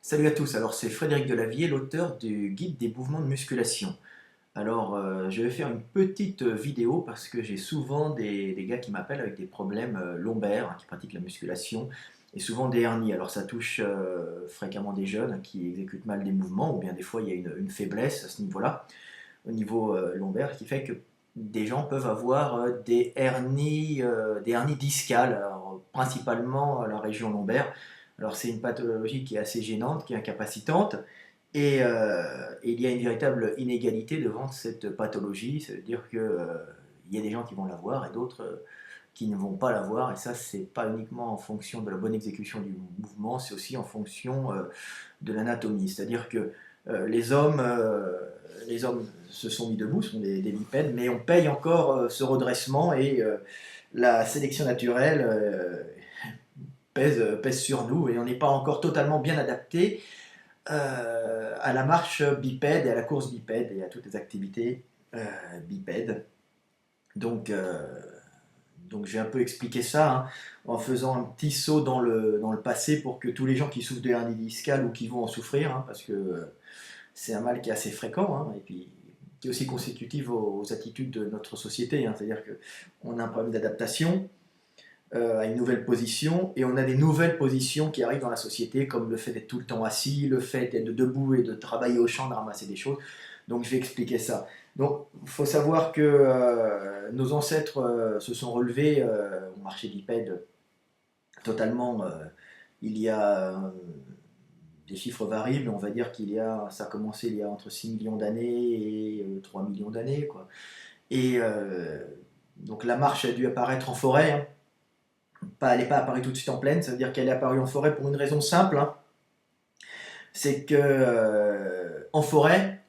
Salut à tous, alors c'est Frédéric Delavier, l'auteur du guide des mouvements de musculation. Alors je vais faire une petite vidéo parce que j'ai souvent des gars qui m'appellent avec des problèmes lombaires, qui pratiquent la musculation, et souvent des hernies. Alors ça touche fréquemment des jeunes qui exécutent mal des mouvements, ou bien des fois il y a une faiblesse à ce niveau-là, au niveau lombaire, qui fait que des gens peuvent avoir des hernies discales, alors, principalement à la région lombaire. Alors c'est une pathologie qui est assez gênante, qui est incapacitante, et il y a une véritable inégalité devant cette pathologie. Ça veut dire qu'il y a des gens qui vont l'avoir et d'autres qui ne vont pas l'avoir, et ça c'est pas uniquement en fonction de la bonne exécution du mouvement, c'est aussi en fonction de l'anatomie. C'est-à-dire que les hommes se sont mis debout, sont des bipèdes, mais on paye encore ce redressement et la sélection naturelle pèse sur nous et on n'est pas encore totalement bien adapté à la marche bipède et à la course bipède et à toutes les activités bipèdes. Donc, euh, donc j'ai un peu expliqué ça en faisant un petit saut dans le passé pour que tous les gens qui souffrent de hernie discale ou qui vont en souffrir, parce que c'est un mal qui est assez fréquent, et puis qui est aussi consécutif aux attitudes de notre société. C'est-à-dire qu'on a un problème d'adaptation à une nouvelle position, et on a des nouvelles positions qui arrivent dans la société, comme le fait d'être tout le temps assis, le fait d'être debout et de travailler au champ, de ramasser des choses. Donc je vais expliquer ça. Donc il faut savoir que nos ancêtres se sont relevés au marché bipède totalement. Il y a des chiffres varient, mais on va dire ça a commencé il y a entre 6 millions d'années et 3 millions d'années, quoi. Et donc la marche a dû apparaître en forêt, elle n'est pas apparue tout de suite en plaine. Ça veut dire qu'elle est apparue en forêt pour une raison simple, c'est que en forêt,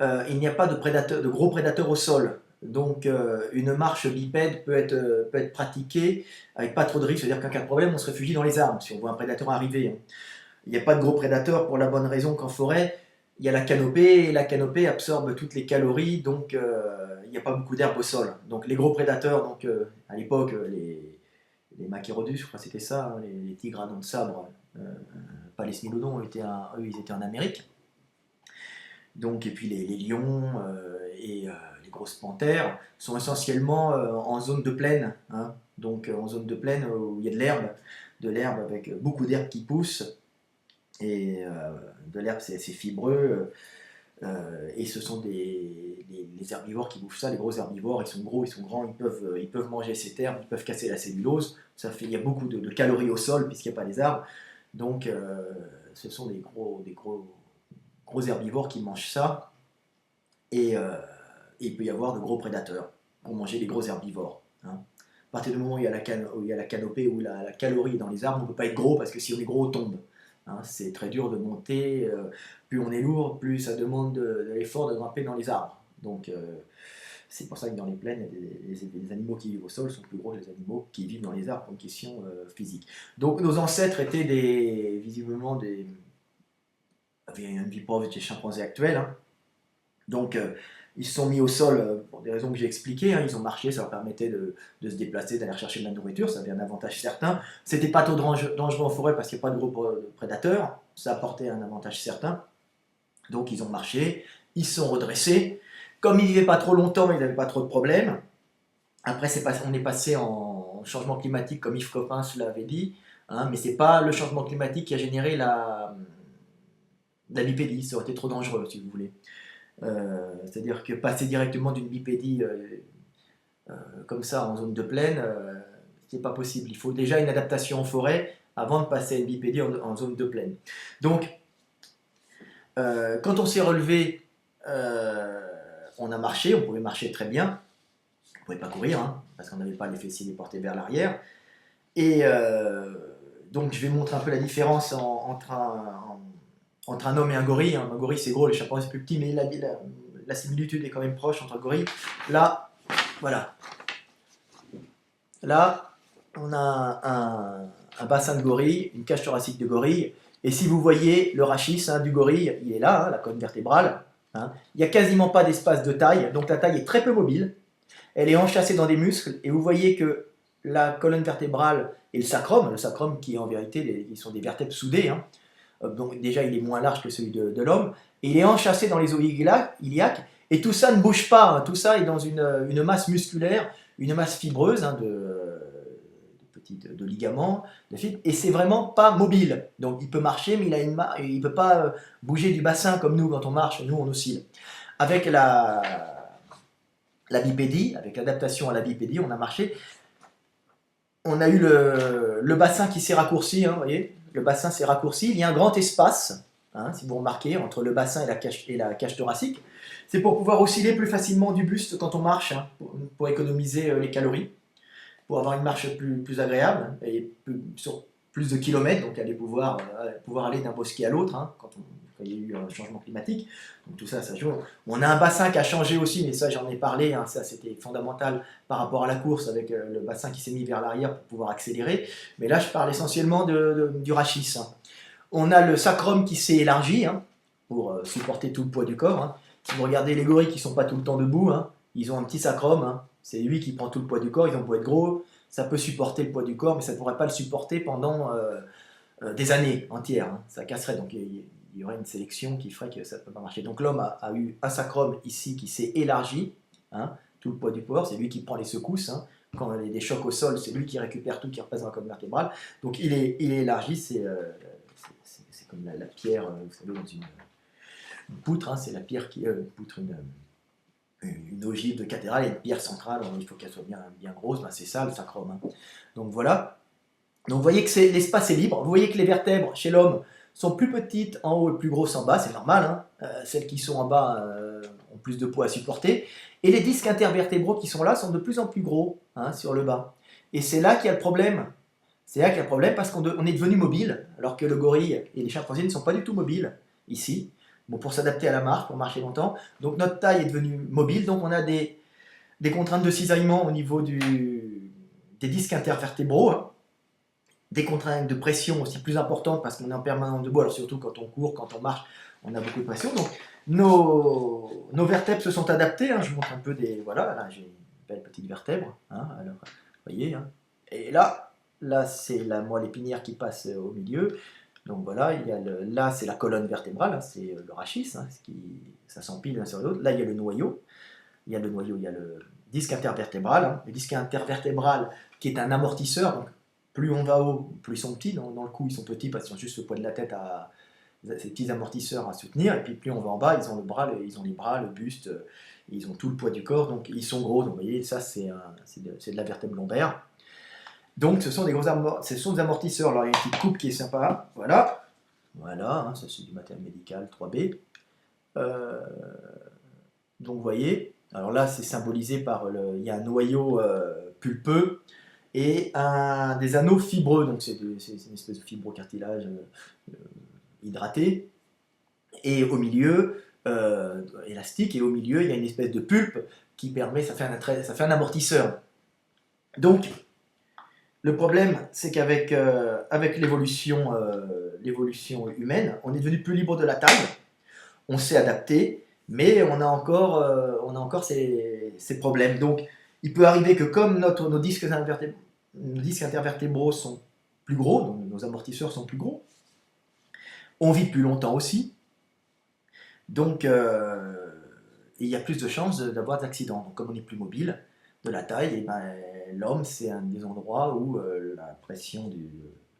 il n'y a pas de gros prédateurs au sol. Donc une marche bipède peut être pratiquée avec pas trop de risques. C'est-à-dire qu'en cas de problème, on se réfugie dans les arbres si on voit un prédateur arriver. Il n'y a pas de gros prédateurs pour la bonne raison qu'en forêt, il y a la canopée, et la canopée absorbe toutes les calories, donc il n'y a pas beaucoup d'herbe au sol. Donc les gros prédateurs, donc, à l'époque, les Machairodus, je crois que c'était ça, les tigres à dents de sabre, pas les smilodons, eux ils étaient en Amérique. Donc, et puis les lions et les grosses panthères sont essentiellement en zone de plaine, donc en zone de plaine où il y a de l'herbe avec beaucoup d'herbe qui pousse, et de l'herbe c'est assez fibreux, et ce sont les herbivores qui bouffent ça. Les gros herbivores, ils sont gros, ils sont grands, ils peuvent manger cette herbe, ils peuvent casser la cellulose. Il y a beaucoup de calories au sol puisqu'il n'y a pas les arbres. Donc ce sont des gros herbivores qui mangent ça, et il peut y avoir de gros prédateurs pour manger les gros herbivores. À partir du moment où il y a la canopée, où la calorie est dans les arbres, on ne peut pas être gros parce que si on est gros, on tombe. C'est très dur de monter, plus on est lourd, plus ça demande de l'effort de grimper dans les arbres. Donc c'est pour ça que dans les plaines, les animaux qui vivent au sol sont plus gros que les animaux qui vivent dans les arbres pour une question physique. Donc nos ancêtres étaient visiblement avaient une vie pauvre des chimpanzés actuels. Donc ils se sont mis au sol pour des raisons que j'ai expliquées. Ils ont marché, ça leur permettait de se déplacer, d'aller chercher de la nourriture, ça avait un avantage certain. C'était pas trop dangereux en forêt parce qu'il n'y a pas de gros prédateurs, ça apportait un avantage certain. Donc ils ont marché, ils se sont redressés. Comme ils vivaient pas trop longtemps, ils n'avaient pas trop de problèmes. Après, on est passé en changement climatique, comme Yves Coppens l'avait dit, mais c'est pas le changement climatique qui a généré la bipédie, ça aurait été trop dangereux si vous voulez. C'est-à-dire que passer directement d'une bipédie comme ça en zone de plaine, c'est pas possible. Il faut déjà une adaptation en forêt avant de passer à une bipédie en zone de plaine. Donc, quand on s'est relevé, on a marché, on pouvait marcher très bien, on ne pouvait pas courir, parce qu'on n'avait pas les fessiers déportés vers l'arrière. Et donc, je vais montrer un peu la différence entre un homme et un gorille. Un gorille c'est gros, le chimpanzé c'est plus petit, mais la similitude est quand même proche entre gorille. Là, voilà. Là, on a un bassin de gorille, une cage thoracique de gorille, et si vous voyez le rachis du gorille, il est là, la colonne vertébrale. Il n'y a quasiment pas d'espace de taille, donc la taille est très peu mobile. Elle est enchâssée dans des muscles, et vous voyez que la colonne vertébrale et le sacrum qui en vérité qui sont des vertèbres soudées, Donc déjà il est moins large que celui de l'homme, et il est enchâssé dans les os iliaques, et tout ça ne bouge pas, hein. Tout ça est dans une masse musculaire, une masse fibreuse, hein, de ligaments, de fibres, et c'est vraiment pas mobile. Donc il peut marcher, mais il ne peut pas bouger du bassin comme nous quand on marche, nous on oscille. Avec la bipédie, avec l'adaptation à la bipédie, on a marché, on a eu le bassin qui s'est raccourci, hein, vous voyez, le bassin s'est raccourci, il y a un grand espace, hein, si vous remarquez, entre le bassin et la cage thoracique. C'est pour pouvoir osciller plus facilement du buste quand on marche, hein, pour économiser les calories, pour avoir une marche plus agréable, et sur plus de kilomètres, donc pouvoir aller d'un bosquet à l'autre, hein, quand il y a eu un changement climatique. Donc tout ça, ça joue. On a un bassin qui a changé aussi, mais ça j'en ai parlé, hein, ça c'était fondamental par rapport à la course, avec le bassin qui s'est mis vers l'arrière pour pouvoir accélérer. Mais là je parle essentiellement du rachis, hein. On a le sacrum qui s'est élargi, hein, pour supporter tout le poids du corps, hein. Si vous regardez les gorilles qui ne sont pas tout le temps debout, hein, ils ont un petit sacrum, hein. C'est lui qui prend tout le poids du corps, ils ont beau être gros, ça peut supporter le poids du corps, mais ça ne pourrait pas le supporter pendant des années entières, hein. Ça casserait, donc il y aurait une sélection qui ferait que ça ne peut pas marcher. Donc l'homme a eu un sacrum ici qui s'est élargi, hein, tout le poids du corps, c'est lui qui prend les secousses, hein. Quand il y a des chocs au sol, c'est lui qui récupère tout, qui repasse dans la colonne vertébrale. Donc il est élargi, c'est comme la pierre, vous savez, dans une poutre, hein, c'est la pierre qui poutre une ogive de cathédrale et une pierre centrale, il faut qu'elle soit bien grosse, ben c'est ça le sacrum, hein. Donc voilà. Donc vous voyez que l'espace est libre, vous voyez que les vertèbres chez l'homme sont plus petites en haut et plus grosses en bas, c'est normal, hein. Celles qui sont en bas ont plus de poids à supporter, et les disques intervertébraux qui sont là sont de plus en plus gros, hein, sur le bas. Et c'est là qu'il y a le problème. C'est là qu'il y a le problème parce qu'on est devenu mobile, alors que le gorille et les chimpanzés ne sont pas du tout mobiles ici. Bon, pour s'adapter à la marche, pour marcher longtemps. Donc notre taille est devenue mobile, donc on a des contraintes de cisaillement au niveau des disques intervertébraux, hein. Des contraintes de pression aussi plus importantes parce qu'on est en permanence debout, alors surtout quand on court, quand on marche, on a beaucoup de pression. Donc nos vertèbres se sont adaptées, hein. Je vous montre un peu voilà, là j'ai une belle petite vertèbre, hein. Alors, vous voyez, hein. Et là c'est la moelle épinière qui passe au milieu. Donc voilà, là c'est la colonne vertébrale, hein, c'est le rachis, hein, ça s'empile l'un sur l'autre. Là il y a le noyau, il y a le disque intervertébral, hein. Le disque intervertébral qui est un amortisseur. Donc plus on va haut, plus ils sont petits. Dans le cou, ils sont petits parce qu'ils ont juste le poids de la tête ces petits amortisseurs à soutenir. Et puis plus on va en bas, ils ont les bras, le buste, ils ont tout le poids du corps. Donc ils sont gros. Donc vous voyez, ça c'est de la vertèbre lombaire. Donc ce sont des amortisseurs. Alors il y a une petite coupe qui est sympa. Voilà, hein, ça c'est du matériel médical 3B. Donc vous voyez, alors là c'est symbolisé par il y a un noyau pulpeux et des anneaux fibreux, donc c'est une espèce de fibrocartilage hydraté, et au milieu, élastique, et au milieu il y a une espèce de pulpe qui permet, ça fait un amortisseur. Donc le problème c'est qu'avec l'évolution humaine, on est devenu plus libre de la taille, on s'est adapté, mais on a encore ces problèmes. Donc il peut arriver que comme nos disques intervertébraux sont plus gros, nos amortisseurs sont plus gros, on vit plus longtemps aussi, donc il y a plus de chances d'avoir d'accidents. Donc comme on est plus mobile de la taille, et ben, l'homme c'est un des endroits où la pression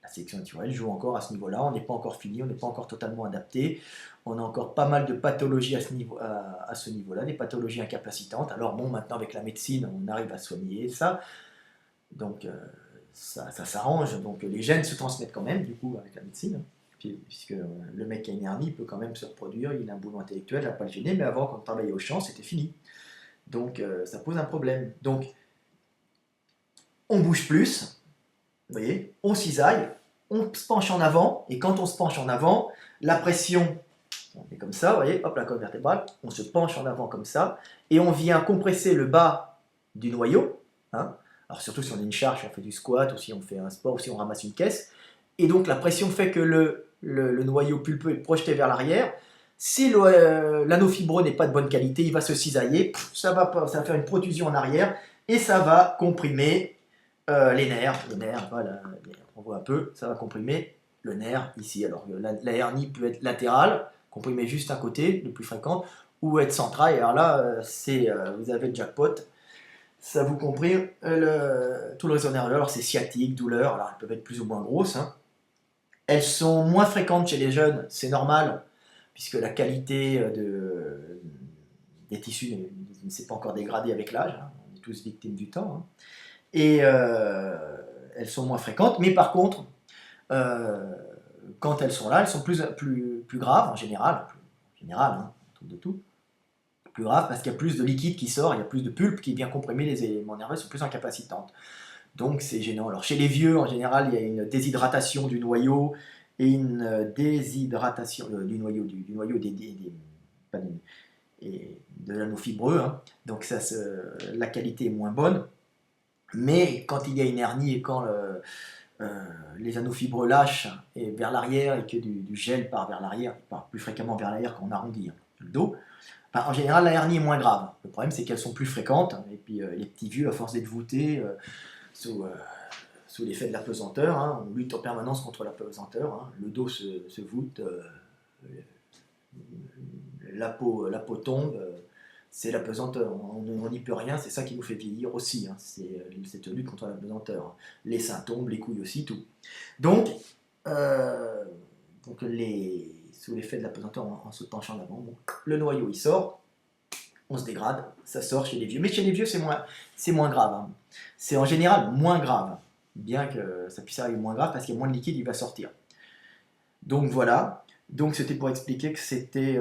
la sélection naturelle joue encore à ce niveau-là. On n'est pas encore fini, on n'est pas encore totalement adapté. On a encore pas mal de pathologies à ce niveau-là, des pathologies incapacitantes. Alors bon, maintenant avec la médecine, on arrive à soigner ça. Donc ça s'arrange. Donc les gènes se transmettent quand même, du coup, avec la médecine. Puisque le mec qui a une hernie peut quand même se reproduire, il a un boulot intellectuel, il n'a pas le gêner, mais avant, quand on travaillait au champ, c'était fini. Donc ça pose un problème. Donc on bouge plus, vous voyez, on cisaille, on se penche en avant, et quand on se penche en avant, la pression, on est comme ça, vous voyez, hop, la colonne vertébrale, on se penche en avant comme ça, et on vient compresser le bas du noyau, hein. Alors surtout si on a une charge, on fait du squat, ou si on fait un sport, ou si on ramasse une caisse, et donc la pression fait que le noyau pulpeux est projeté vers l'arrière. Si l'anneau fibreux n'est pas de bonne qualité, il va se cisailler, ça va faire une protrusion en arrière, et ça va comprimer les nerfs, voilà, on voit un peu, ça va comprimer le nerf ici. Alors la hernie peut être latérale, comprimée juste à côté, le plus fréquent, ou être centrale. Et alors là, vous avez le jackpot. Ça vous comprime tout le réseau nerveux. Alors c'est sciatique, douleur, alors elles peuvent être plus ou moins grosses, hein. Elles sont moins fréquentes chez les jeunes, c'est normal, puisque la qualité des tissus ne s'est pas encore dégradée avec l'âge, hein. On est tous victimes du temps, hein. Et elles sont moins fréquentes, mais par contre, euh, quand elles sont là, elles sont plus graves en général, hein, un truc de tout. Plus grave parce qu'il y a plus de liquide qui sort, il y a plus de pulpe qui vient comprimer les éléments nerveux, sont plus incapacitantes. Donc c'est gênant. Alors chez les vieux, en général, il y a une déshydratation du noyau et une déshydratation du noyau, du noyau pas et de l'anneau fibreux, hein. Donc la qualité est moins bonne. Mais quand il y a une hernie et quand les anneaux fibreux lâchent et vers l'arrière et que du gel part vers l'arrière, part plus fréquemment vers l'arrière quand on arrondit, hein, le dos, enfin, en général la hernie est moins grave. Le problème c'est qu'elles sont plus fréquentes, hein. Et puis les petits vieux, à force d'être voûtés sous l'effet de la pesanteur, hein, on lutte en permanence contre la pesanteur, hein. Le dos se voûte, la peau tombe, c'est la pesanteur, on n'y peut rien, c'est ça qui nous fait vieillir aussi, hein. C'est cette lutte contre la pesanteur, hein. Les seins tombent, les couilles aussi, tout. Donc sous l'effet de la pesanteur, en se penchant en avant, le noyau il sort, on se dégrade, ça sort chez les vieux. Mais chez les vieux, c'est moins grave, hein. C'est en général moins grave, bien que ça puisse arriver moins grave parce qu'il y a moins de liquide, il va sortir. Donc voilà. Donc c'était pour expliquer que c'était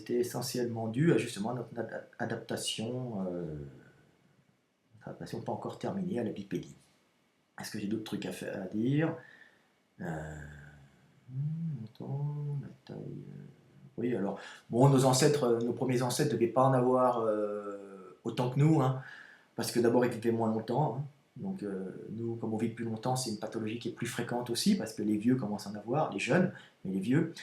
essentiellement dû à justement notre adaptation pas encore terminée à la bipédie. Est-ce que j'ai d'autres trucs à dire? La taille. Oui, alors, bon, nos premiers ancêtres ne devaient pas en avoir autant que nous, hein, parce que d'abord, ils vivaient moins longtemps, hein. Donc, nous, comme on vit plus longtemps, c'est une pathologie qui est plus fréquente aussi, parce que les vieux commencent à en avoir, les jeunes, mais les vieux.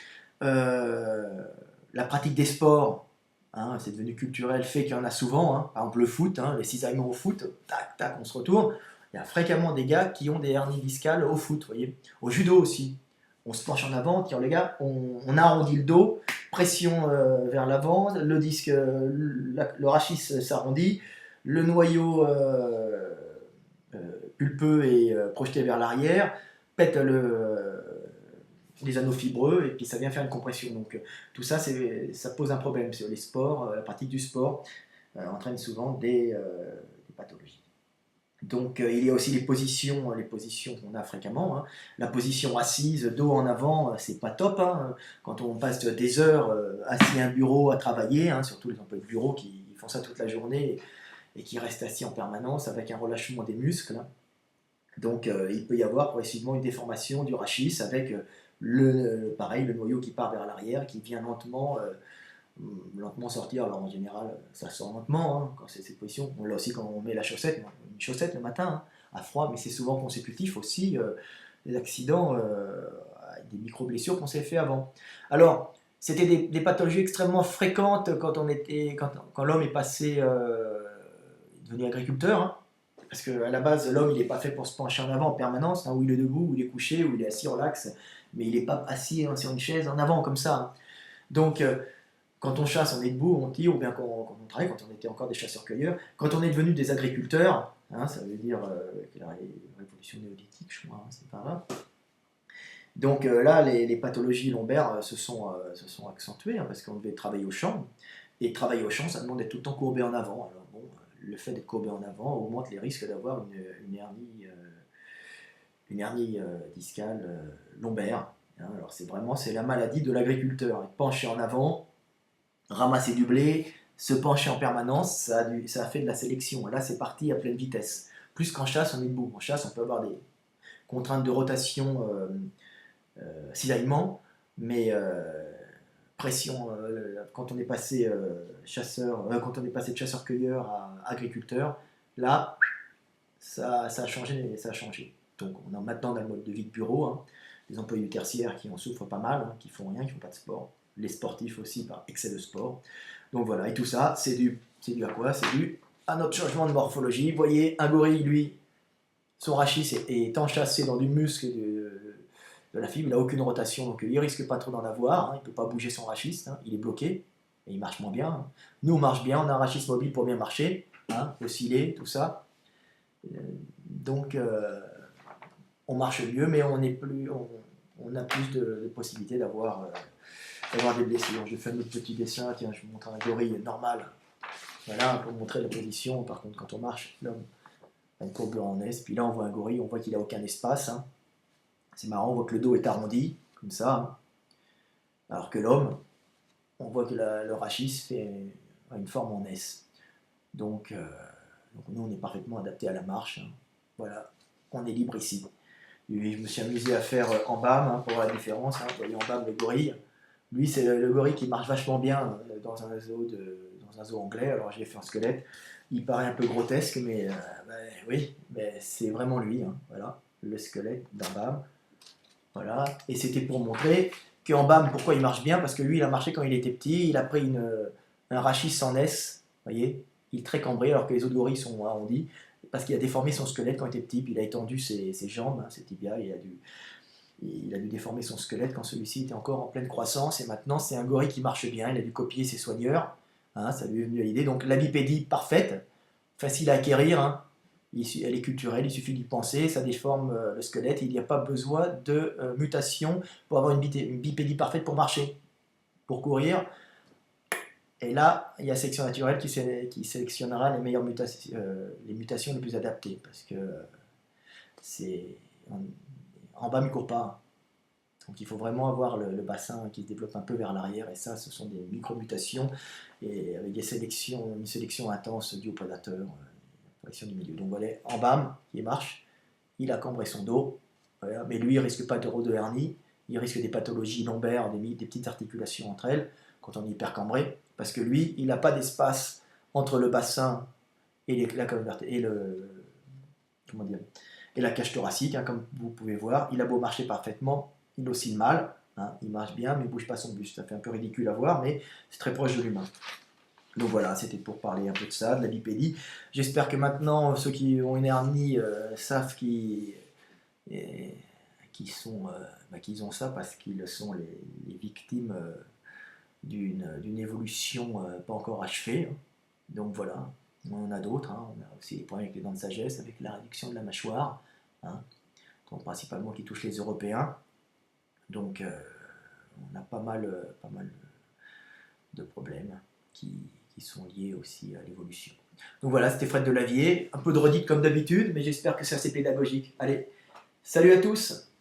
La pratique des sports, hein, c'est devenu culturel, fait qu'il y en a souvent, hein. Par exemple, le foot, hein, les cisaillements au foot, tac, tac, on se retourne. Il y a fréquemment des gars qui ont des hernies discales au foot, vous voyez. Au judo aussi. On se penche en avant, tire les gars, on arrondit le dos, pression vers l'avant, le disque, le rachis s'arrondit, le noyau pulpeux est projeté vers l'arrière, pète les anneaux fibreux et puis ça vient faire une compression. Donc tout ça, ça pose un problème. Les sports, la pratique du sport entraîne souvent des pathologies. Donc il y a aussi les positions qu'on a fréquemment, hein. La position assise, dos en avant, c'est pas top, hein. Quand on passe des heures assis à un bureau à travailler, hein, surtout les employés de bureau qui font ça toute la journée et qui restent assis en permanence avec un relâchement des muscles, hein. Donc il peut y avoir progressivement une déformation du rachis avec pareil, le noyau qui part vers l'arrière, qui vient lentement sortir. Alors en général, ça sort lentement, hein, quand c'est cette position. On l'a aussi quand on met une chaussette le matin, hein, à froid, mais c'est souvent consécutif aussi des accidents, des micro-blessures qu'on s'est fait avant. Alors, c'était des pathologies extrêmement fréquentes quand l'homme est passé devenu agriculteur, hein, parce qu'à la base, l'homme il n'est pas fait pour se pencher en avant en permanence, hein, où il est debout, où il est couché, où il est assis relax, mais il n'est pas assis, hein, sur une chaise en avant comme ça, hein. Donc quand on chasse, on est debout, on tire, ou bien quand on travaille, quand on était encore des chasseurs-cueilleurs. Quand on est devenu des agriculteurs, hein, ça veut dire la révolution néolithique, je crois, hein, c'est par là. Donc là, les pathologies lombaires se sont accentuées, hein, parce qu'on devait travailler au champ. Et travailler au champ, ça demande d'être tout le temps courbé en avant. Alors bon, le fait d'être courbé en avant augmente les risques d'avoir une hernie discale lombaire, hein. Alors c'est la maladie de l'agriculteur. Être penché en avant, ramasser du blé, se pencher en permanence, ça a fait de la sélection. Là, c'est parti à pleine vitesse. Plus qu'en chasse, on est debout. En chasse, on peut avoir des contraintes de rotation, cisaillement, mais pression, quand on est passé quand on est passé de chasseur-cueilleur à agriculteur, là, ça a changé, ça a changé. Donc, on est maintenant dans le mode de vie de bureau, hein. Les employés du tertiaire qui en souffrent pas mal, hein, qui font rien, qui font pas de sport. Les sportifs aussi par excès de sport. Donc voilà, et tout ça, c'est dû à quoi? C'est dû à notre changement de morphologie. Vous voyez, un gorille, lui, son rachis est enchâssé dans du muscle de la fibre, il n'a aucune rotation, donc il risque pas trop d'en avoir, hein, il ne peut pas bouger son rachis, hein, il est bloqué, et il marche moins bien. Hein. Nous, on marche bien, on a un rachis mobile pour bien marcher, hein, osciller, tout ça. Donc, on marche mieux, mais on a plus de possibilités d'avoir des blessures. Je fais un autre petit dessin, tiens, je vous montre un gorille normal. Voilà, pour montrer la position. Par contre, quand on marche, l'homme a une courbure en S. Puis là, on voit un gorille, on voit qu'il n'a aucun espace. Hein. C'est marrant, on voit que le dos est arrondi, comme ça. Hein. Alors que l'homme, on voit que le rachis a une forme en S. Donc nous, on est parfaitement adapté à la marche. Hein. Voilà, on est libre ici. Et je me suis amusé à faire en BAM, hein, pour voir la différence. Hein. Vous voyez en BAM le gorille. Lui, c'est le gorille qui marche vachement bien dans un zoo anglais. Alors, j'ai fait un squelette. Il paraît un peu grotesque, mais oui, mais c'est vraiment lui. Hein. Voilà, le squelette d'un BAM. Voilà. Et c'était pour montrer qu'en BAM, pourquoi il marche bien? Parce que lui, il a marché quand il était petit. Il a pris un rachis en S. Vous voyez, il est très cambré, alors que les autres gorilles sont arrondis. Parce qu'il a déformé son squelette quand il était petit. Puis il a étendu ses jambes, hein, ses tibias. Il a dû déformer son squelette quand celui-ci était encore en pleine croissance, et maintenant c'est un gorille qui marche bien, il a dû copier ses soigneurs, hein, ça lui est venu à l'idée. Donc la bipédie parfaite, facile à acquérir, hein, elle est culturelle, il suffit d'y penser, ça déforme le squelette, il n'y a pas besoin de mutation pour avoir une bipédie parfaite pour marcher, pour courir. Et là, il y a sélection naturelle qui sélectionnera les meilleures mutations, les mutations les plus adaptées, parce que c'est... En bas, il ne court pas. Donc il faut vraiment avoir le bassin qui se développe un peu vers l'arrière, et ça, ce sont des micro-mutations, et avec une sélection intense due au prédateur, protection du milieu. Donc voilà, en BAM, il marche, il a cambré son dos, voilà, mais lui, il ne risque pas de hernie, il risque des pathologies lombaires, des petites articulations entre elles, quand on est hyper cambré, parce que lui, il n'a pas d'espace entre le bassin et la colonne vertébrale, et comment dire, et la cage thoracique, hein, comme vous pouvez voir. Il a beau marcher parfaitement, il oscille mal, hein, il marche bien, mais il ne bouge pas son buste. Ça fait un peu ridicule à voir, mais c'est très proche de l'humain. Donc voilà, c'était pour parler un peu de ça, de la bipédie. J'espère que maintenant, ceux qui ont une hernie savent qu'ils ont ça, parce qu'ils sont les victimes d'une évolution pas encore achevée. Hein. Donc voilà. On en a d'autres, hein. On a aussi des problèmes avec les dents de sagesse, avec la réduction de la mâchoire, hein, donc principalement qui touche les Européens. Donc on a pas mal de problèmes qui sont liés aussi à l'évolution. Donc voilà, c'était Fred Delavier, un peu de redite comme d'habitude, mais j'espère que c'est assez pédagogique. Allez, salut à tous!